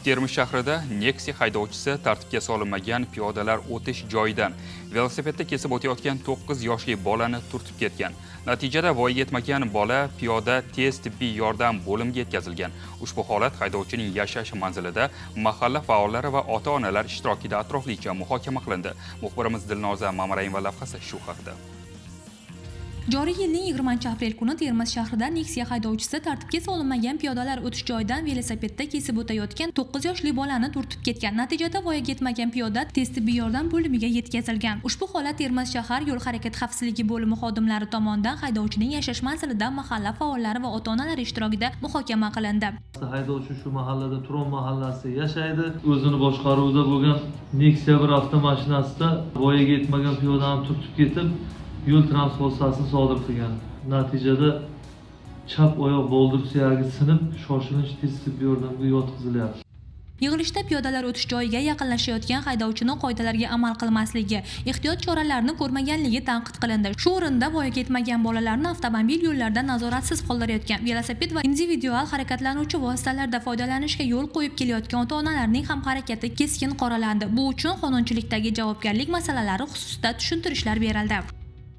Termiz shahrida Nexia haydovchisi tartibga solinmagan piyodalar o'tish joyidan velosipedda kesib o'tayotgan 9 yoshli bolani turtib ketgan. Natijada voyaga yetmagan bola piyoda tez tibbiy yordam bo'limiga yetkazilgan. Ushbu holat haydovchining yashash manzilida mahalla faollari va ota-onalar ishtirokida atroflicha muhokama qilindi. Muxbirimiz Dilnoza Mamarayeva lavhasi shu haqida. Joriy yilning 20-aprel kuni Termiz shahrida Nexia haydovchisi tartibga solinmagan piyodalar o'tish joyidan velosipedda kesib o'tayotgan 9 yoshli bolani turtib ketgan. Natijada voyaga yetmagan piyoda tez tibbiy yordam bo'limiga yetkazilgan. Ushbu holat Termiz shahar yo'l harakati xavfsizligi bo'limi xodimlari tomonidan haydovchining yashash manzilida mahalla faollari va ota-onalar ishtirokida muhokama qilindi. Haydovchi shu mahallada Turon mahallasi yashaydi. O'zini boshqaruvida bo'lgan Nexia bir avtomashinasida voyaga yetmagan piyodani turtib ketib, yo'l transport hodisasini sodir qilgan. Natijada chap oyoq boldir suyagi sinib, shoshilinch tez tibbiy yordamga yotqizilyapti. Yig'ilishda piyodalar o'tish joyiga yaqinlashayotgan haydovchining qoidalarga amal qilmasligi, ehtiyot choralarini ko'rmaganligi tanqid qilindi. Shu o'rinda voyaga yetmagan bolalarni avtomobil yo'llarida nazoratsiz qoldirayotgan, velosiped va individual harakatlanuvchi vositalardan foydalanishga yo'l qo'yib kelayotgan ota-onalarning ham harakati keskin qoralandi. Bu uchun qonunchilikdagi javobgarlik masalalari xususida tushuntirishlar berildi.